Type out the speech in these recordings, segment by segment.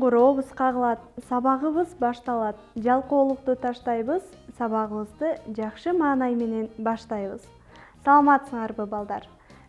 Кыңгырообуз кагылат, сабагыбыз башталат. Жалкоолукту таштайбыз, сабагыбызды жакшы маанай менен баштайбыз. Саламатсыңарбы балдар?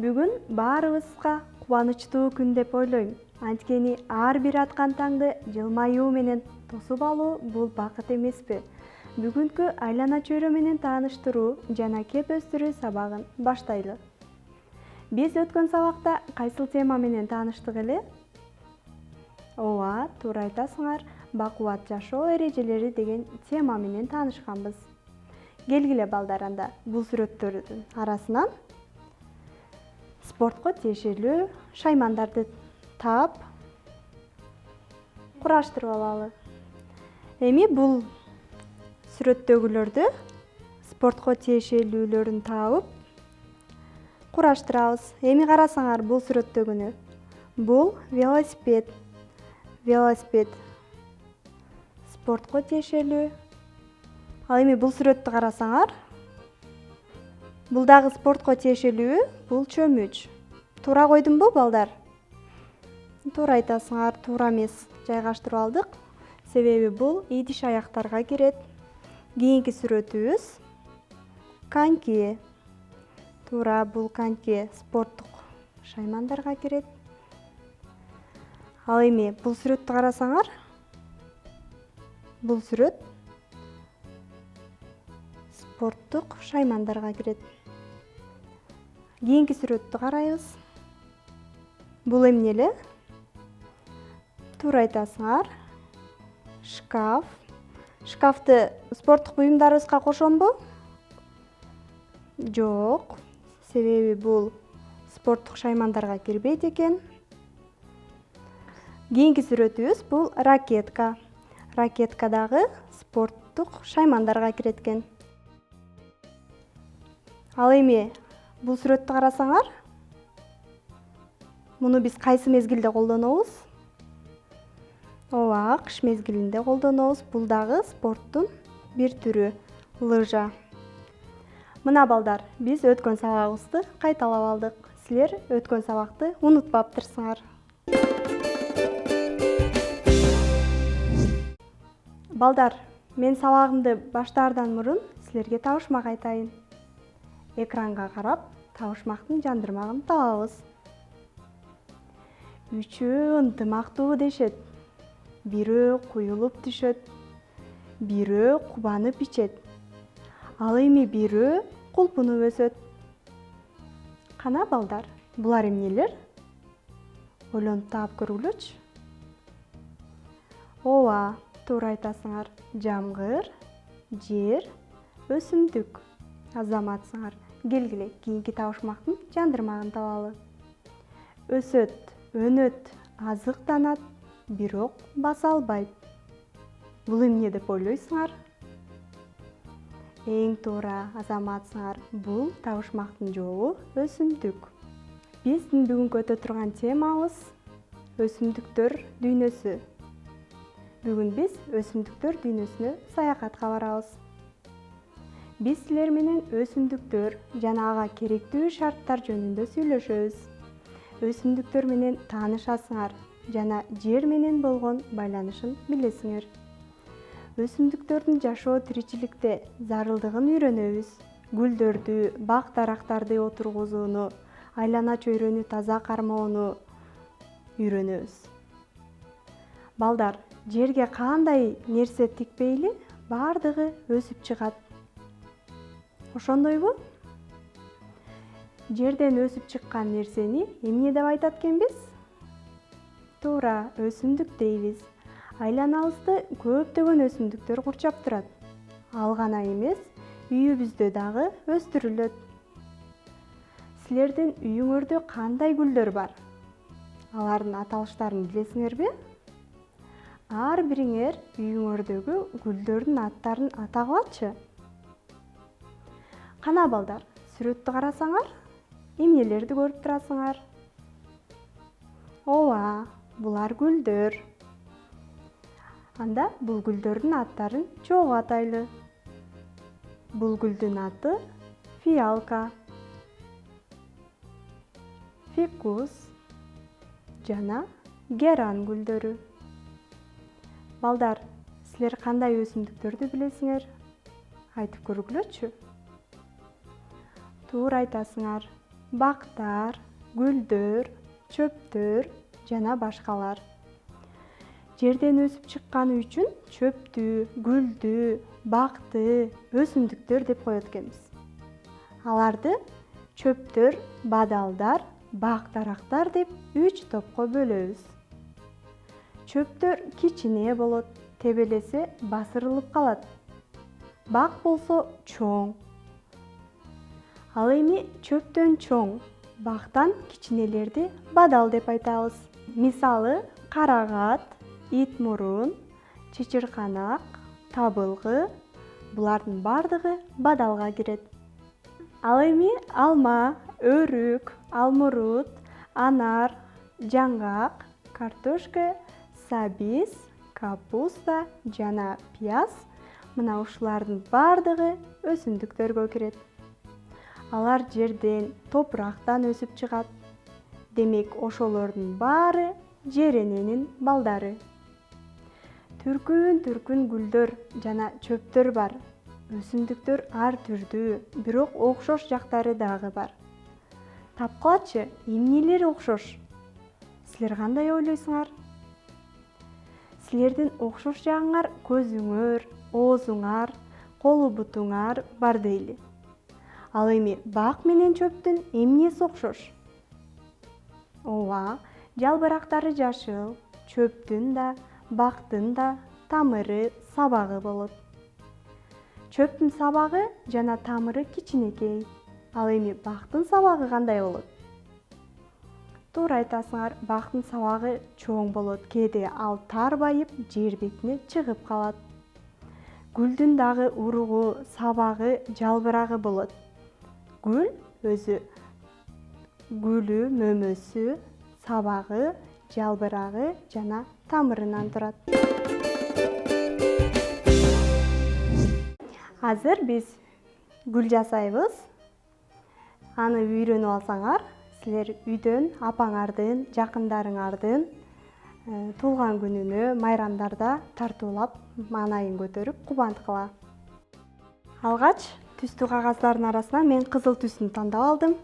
Бүгүн баарыбызга кубанычтуу күн деп ойлойм. Анткени ар бир аткан таңды жылмаюу менен тосуп алуу бул бакыт эмеспи? Бүгүнкү айлана чөйрө менен тааныштыруу жана кеп өстүрүү сабагын баштайлы. Биз өткөн сабакта кайсыл тема менен тааныштык эле? Ооба, туура айтасыңар. Бакубат жашоо эрежелери деген тема менен таанышканбыз. Келгиле балдар, анда бул сүрөттөрдүн арасынан спортко тиешелүү шаймандарды таап кураштырып алалы. Эми бул сүрөттөгүлөрдү спортко тиешелүүлөрүн таап кураштырабыз. Эми карасаңар, бул сүрөттөгүнү. Бул велосипед. Велосипед спортко тиешелүү. Ал эми бул сүрөттү карасаңар, бул дагы спортко тиешелүү, бул чөмүч. Туура койдумбу, балдар? Туура айтасыңар, туура эмес жайгаштырып алдык. Себеби бул идиш аяктарга кирет. Кийинки сүрөтүбүз коньки. Туура, бул коньки спорттук шаймандарга кирет. Ал эми бул сүрөттү карасаңар, бул сүрөт спорттук шаймандарга кирет. Кийинки сүрөттү карайбыз. Бул эмне эле? Туура айтасыңар. Шкаф. Шкафты спорттук буюмдарыбызга кошомбу? Жок. Себеби бул спорттук шаймандарга кирбейт экен. Кийинки сүрөтүбүз бул ракетка. Ракетка дагы спорттук шаймандарга кирет экен. Ал эми бул сүрөттү карасаңар, муну биз кайсы мезгилде колдонобуз? Ооба, кыш мезгилинде колдонобуз. Бул дагы спорттун бир түрү, лыжа. Мына балдар, биз өткөн сабагыбызды кайталап алдык. Силер өткөн сабакты унутпаптырсыңар. Балдар, мен сабагымды баштаардан мурун силерге табышмак айтайын. Экранга карап, табышмактын жандырмагын табабыз. Үчөө ынтымактуу дешет. Бирөө куюлуп түшөт. Бирөө кубанып ичет. Ал эми бирөө кулпунуп өсөт. Кана балдар, булар эмнелер? Ойлонуп таап көргүлөчү. Ооба, туура айтасыңар. Жамгыр, жер, өсүмдүк. Азаматсыңар. Келгиле, кийинки табышмактын жандырмагын табалы. Өсөт, өнөт, азыктанат, бирок баса албайт. Бул эмне деп ойлойсуңар? Эң туура, азаматсыңар. Бул табышмактын жообу өсүмдүк. Биздин бүгүнкү өтө турган темабыз өсүмдүктөр дүйнөсү. Бүгүн биз өсүмдүктөр дүйнөсүнө саякатка барабыз. Биз силер менен өсүмдүктөр жана ага керектүү шарттар жөнүндө сүйлөшөбүз. Өсүмдүктөр менен таанышасыңар жана жер менен болгон байланышын билесиңер. Өсүмдүктөрдүн жашоо тиричиликте зарылдыгын үйрөнөбүз. Гүлдөрдү, бак-дарактарды отургузууну, айлана чөйрөнү таза кармоону үйрөнөбүз. Балдар, жерге кандай нерсе тикпейли, баардыгы өсүп чыгат. Ошондойбу? Жерден өсүп чыккан нерсени эмне деп айтат экенбиз? Туура, өсүмдүк дейбиз. Айланабызды көптөгөн өсүмдүктөр курчап турат. Ал гана эмес, үйүбүздө дагы өстүрүлөт. Силердин үйүңөрдө кандай гүлдөр бар? Алардын аталыштарын билесиңерби? Ар бириңер үйүңөрдөгү гүлдөрдүн аттарын атагылачы. Кана балдар, сүрөттү карасаңар, эмнелерди көрүп турасыңар? Ооба, булар гүлдөр. Анда бул гүлдөрдүн аттарын чогуу атайлы. Бул гүлдүн аты фиалка, фикус жана геран гүлдөрү. Балдар, силер кандай өсүмдүктөрдү билесиңер? Айтып көргүлөчү. Туура айтасыңар. Бактар, гүлдөр, чөптөр жана башкалар. Жерден өсүп чыкканы үчүн чөптүү, гүлдүү, бакты, өсүмдүктөр деп коет экенбиз. Аларды чөптөр, бадалдар, бак-дарактар деп 3 топко бөлөбүз. Чөптөр кичине болот, тебелесе басырылып калат. Бак болсо чоң. Ал эми чөптөн чоң, бактан кичинелерди бадал деп айтабыз. Мисалы, карагат, ит мурун, чычырканак, табылгы, булардын бардыгы бадалга кирет. Ал эми алма, өрүк, алмурут, анар, жаңгак, картошка, сабиз, капуста жана пияз мына ушулардын бардыгы өсүмдүктөргө кирет. Алар жерден, топурактан өсүп чыгат. Демек, ошолордун баары жер эненин балдары. Түркүн гүлдөр жана чөптөр бар. Өсүмдүктөр ар түрдүү, бирок окшош жактары дагы бар. Тапкылачы, эмнелери окшош? Силер кандай ойлойсуңар? Силердин окшош жагыңар көзүңөр, оозуңар, колу бутуңар бар дейли. Ал эми бак менен чөптүн эмнеси окшош? Ооба, жалбырактары жашыл, чөптүн да, бактын да тамыры, сабагы болот. Чөптүн сабагы жана тамыры кичинекей. Ал эми бактын сабагы кандай болот? Туура айтасыңар, бактын сабагы чоң болот. Кээде ал тарбайып, жер бетине чыгып калат. Гүлдүн дагы уругу, сабагы, жалбырагы болот. Гүл өзү гүлү, мөмөсү, сабагы, жалбырагы жана тамырынан турат. Азыр биз гүл жасайбыз. Аны үйрөнүп алсаңар, силер үйдөн апаңардын, жакындарыңардын туулган күнүнө, майрамдарда тартуулап, маанайын көтөрүп кубандыкла. Алгач түстүү кагаздардын арасынан мен кызыл түстүн тандап алдым.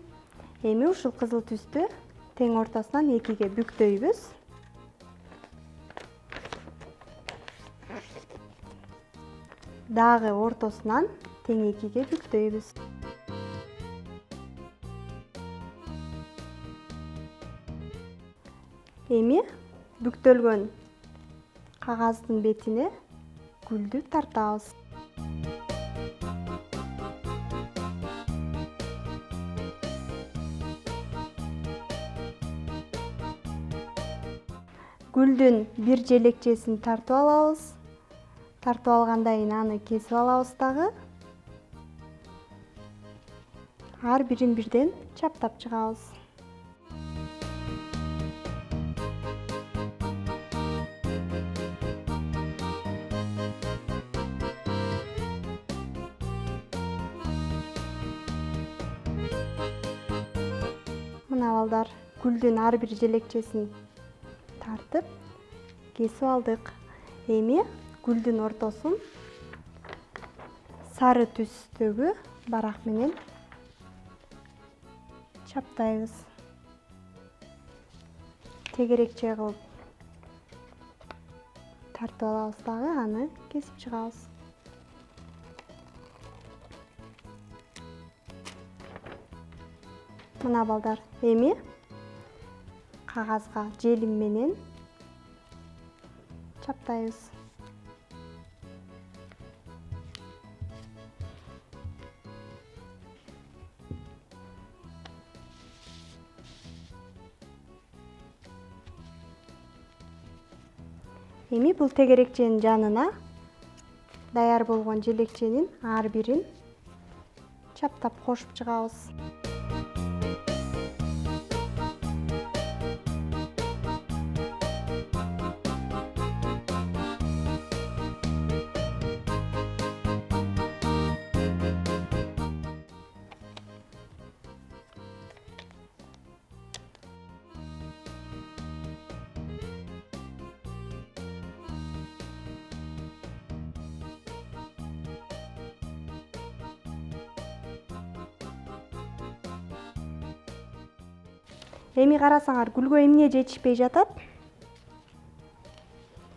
Эми ушул кызыл түстү тең ортосунан 2-ге бүктөйбүз. Дагы ортосунан тең 2-ге бүктөйбүз. Эми бүктөлгөн кагаздын бетине гүлдү тартабыз. Гүлдүн бир желекчесин тартып алабыз. Тартып алгандан кийин аны кесип алабыз дагы. Ар бирин бирден чаптап чыгабыз. Мына балдар, гүлдүн ар бир желекчесин тартып кесип алдык. Эми гүлдүн ортосун сары түстөгү барак менен чаптайбыз. Тегерекче кылып тартып алабыз дагы, аны кесип чыгабыз. Мына балдар, эми кагазга желим менен чаптайбыз. Эми бул тегерекченин жанына даяр болгон желекченин ар бирин чаптап кошуп чыгабыз. Эми карасаңар, гүлгө эмне жетишпей жатат?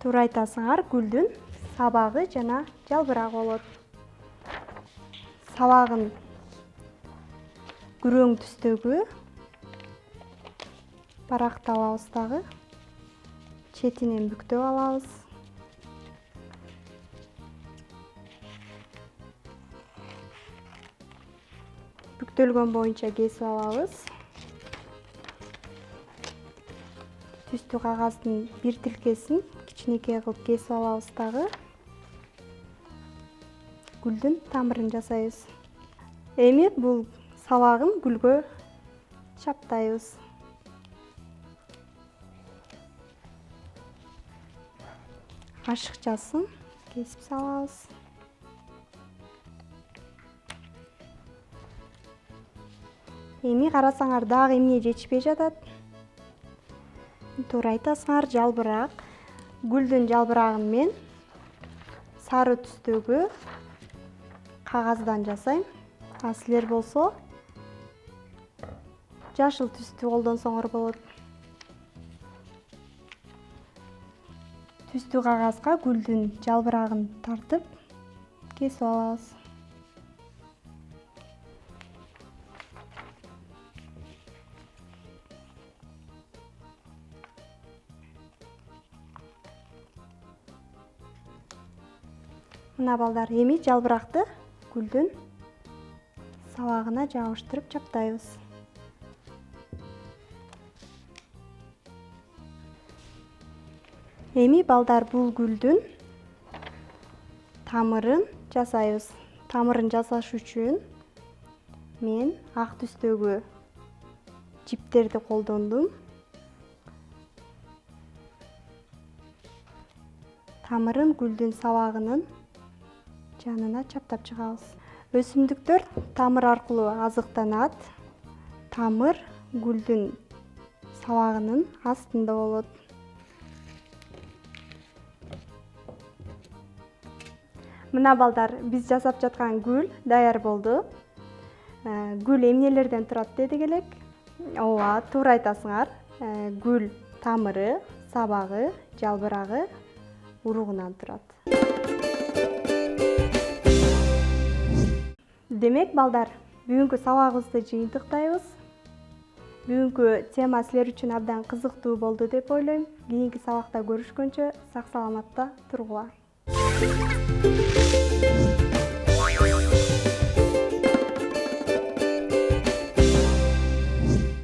Туура айтасыңар, гүлдүн сабагы жана жалбырагы болот. Сабагын күрөң түстөгү барактап алабыз дагы. Четинен бүктөп алабыз. Бүктөлгөн боюнча кесип алабыз. Түстүү кагаздын бир тилкесин кичинекей кылып кесип алабыз дагы. Гүлдүн тамырын жасайбыз. Эми бул сабагын гүлгө чаптайбыз. Ашыкчасын кесип салабыз. Эми карасаңар, дагы эмне жетишпей жатат? Туура айтасыңар, жалбырак. Гүлдүн жалбырагын мен сары түстөгү кагаздан жасайм. А силер болсо жашыл түстү колдонсоңор болот. Түстүү кагазга гүлдүн жалбырагын тартып кесип алабыз. Мына балдар, эми жалбыракты гүлдүн сабагына жабыштырып чаптайбыз. Эми балдар, бул гүлдүн тамырын жасайбыз. Тамырын жасаш үчүн мен ак түстөгү жиптерди колдондум. Тамырын гүлдүн сабагынын жанына чаптап чыгабыз. Өсүмдүктөр тамыр аркылуу азыктанат. Тамыр гүлдүн сабагынын астында болот. Мына балдар, биз жасап жаткан гүл даяр болду. Гүл эмнелерден турат дедик элек? Ооба, туура айтасыңар. Гүл тамыры, сабагы, жалбырагы, уругунан турат. Демек балдар, бүгүнкү сабагыбызды жыйынтыктайбыз. Бүгүнкү тема силер үчүн абдан кызыктуу болду деп ойлойм. Кийинки сабакта көрүшкөнчө сак саламатта тургула.